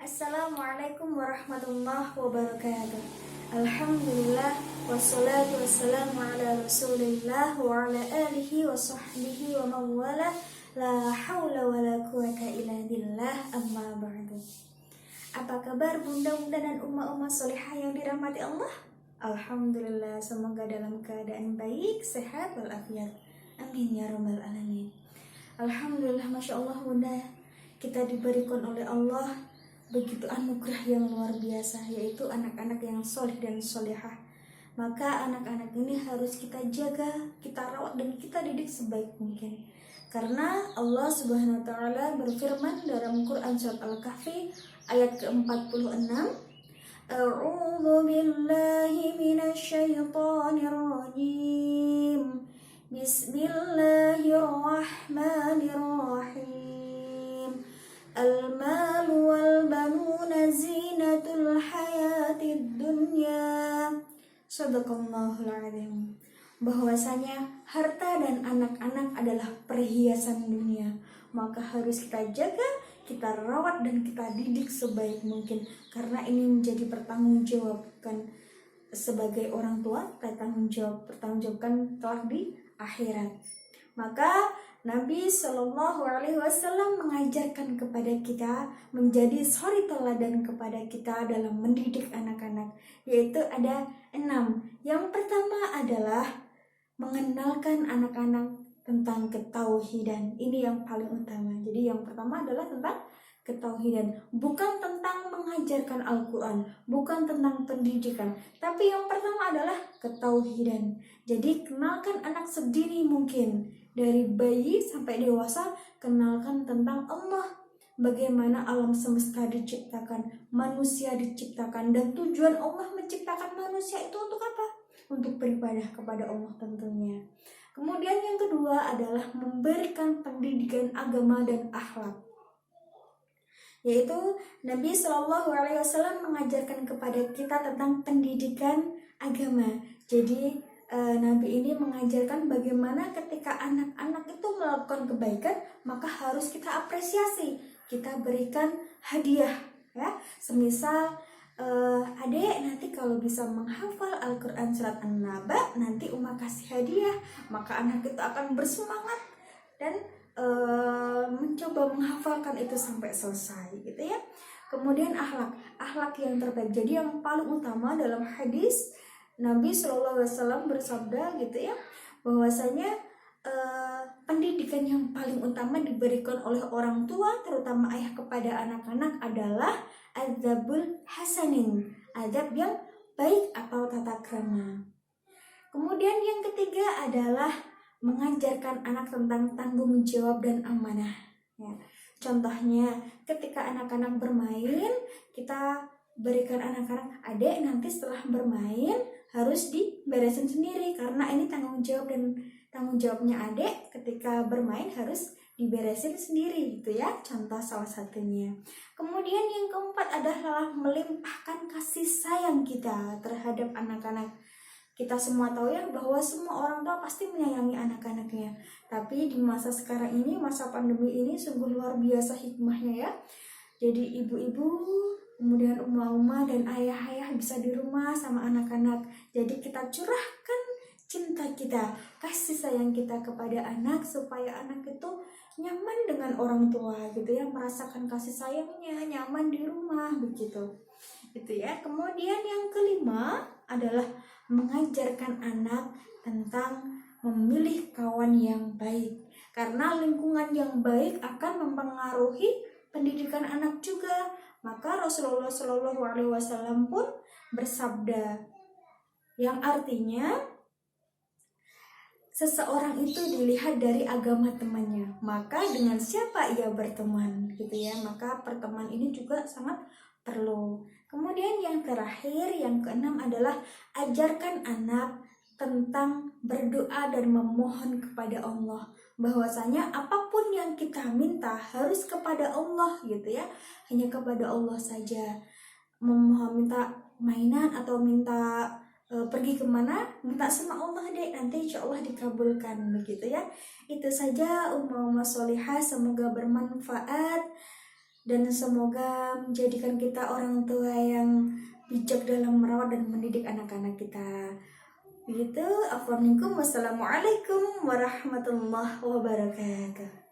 Assalamualaikum warahmatullahi wabarakatuh. Alhamdulillah wassalatu wassalamu ala Rasulillah wa ala alihi wa sahbihi wa mawala. La haula wa la quwata illa billah, amma ba'du. Apa kabar bunda-bunda dan umma-umma solihah yang dirahmati Allah? Alhamdulillah, semoga dalam keadaan baik, sehat, walafiat. Amin ya rabbal alamin. Alhamdulillah, masya Allah bunda, kita diberikan oleh Allah begitu anugerah yang luar biasa, yaitu anak-anak yang soleh dan solehah. Maka anak-anak ini harus kita jaga, kita rawat, dan kita didik sebaik mungkin. Karena Allah Subhanahu wa Ta'ala berfirman dalam Quran Surat Al-Kahfi ayat ke-46, A'udzu billahi minasyaitonir rajim. Bismillahirrahmanirrahim. Al-malu wal banuna zinatul hayatid dunya. Shadaqallahul azim. Bahwasanya harta dan anak-anak adalah perhiasan dunia, maka harus kita jaga, kita rawat, dan kita didik sebaik mungkin, karena ini menjadi pertanggungjawabkan sebagai orang tua, pertanggungjawabkan kelak di akhirat. Maka Nabi Shallallahu Alaihi Wasallam mengajarkan kepada kita menjadi suri teladan kepada kita dalam mendidik anak-anak, yaitu ada 6. Yang pertama adalah mengenalkan anak-anak tentang ketauhidan. Ini yang paling utama. Jadi yang pertama adalah tentang ketauhidan, bukan tentang mengajarkan Al-Quran, bukan tentang pendidikan, tapi yang pertama adalah ketauhidan. Jadi kenalkan anak sedini mungkin, dari bayi sampai dewasa, kenalkan tentang Allah, bagaimana alam semesta diciptakan, manusia diciptakan, dan tujuan Allah menciptakan manusia itu untuk apa? Untuk beribadah kepada Allah tentunya. Kemudian yang kedua adalah memberikan pendidikan agama dan akhlak, yaitu Nabi Shallallahu Alaihi Wasallam mengajarkan kepada kita tentang pendidikan agama. Jadi Nabi ini mengajarkan bagaimana ketika anak-anak itu melakukan kebaikan, maka harus kita apresiasi, kita berikan hadiah, ya. Semisal adek nanti kalau bisa menghafal Al-Quran surat An-Naba, nanti Uma kasih hadiah, maka anak itu akan bersemangat dan mencoba menghafalkan itu sampai selesai, gitu ya. Kemudian akhlak yang terbaik. Jadi yang paling utama dalam hadis Nabi Shallallahu Alaihi Wasallam bersabda, gitu ya, bahwasanya pendidikan yang paling utama diberikan oleh orang tua, terutama ayah, kepada anak-anak adalah adzabul hasanin, adab yang baik atau tata krama. Kemudian yang ketiga adalah mengajarkan anak tentang tanggung jawab dan amanah, ya. Contohnya ketika anak-anak bermain, kita berikan anak-anak, adek nanti setelah bermain harus diberesin sendiri, karena ini tanggung jawabnya adek, ketika bermain harus diberesin sendiri, gitu ya. Contoh salah satunya. Kemudian yang keempat adalah melimpahkan kasih sayang kita terhadap anak-anak. Kita semua tahu ya bahwa semua orang tua pasti menyayangi anak-anaknya. Tapi di masa sekarang ini, masa pandemi ini, sungguh luar biasa hikmahnya, ya. Jadi ibu-ibu, kemudian uma-uma dan ayah-ayah bisa di rumah sama anak-anak. Jadi kita curahkan cinta kita, kasih sayang kita kepada anak, supaya anak itu nyaman dengan orang tua, gitu ya, merasakan kasih sayangnya, nyaman di rumah, begitu. Gitu ya. Kemudian yang kelima adalah mengajarkan anak tentang memilih kawan yang baik, karena lingkungan yang baik akan mempengaruhi pendidikan anak juga. Maka Rasulullah Shallallahu Alaihi Wasallam pun bersabda, yang artinya seseorang itu dilihat dari agama temannya, maka dengan siapa ia berteman, gitu ya. Maka pertemanan ini juga sangat perlu. Kemudian yang terakhir, yang keenam adalah ajarkan anak tentang berdoa dan memohon kepada Allah, bahwasanya apapun yang kita minta harus kepada Allah, gitu ya. Hanya kepada Allah saja. Memohon, minta mainan atau minta pergi kemana, minta sama Allah deh, nanti insya Allah dikabulkan, begitu ya. Itu saja umma solihah, semoga bermanfaat. dan semoga menjadikan kita orang tua yang bijak dalam merawat dan mendidik anak-anak kita. Begitu, assalamualaikum warahmatullahi wabarakatuh.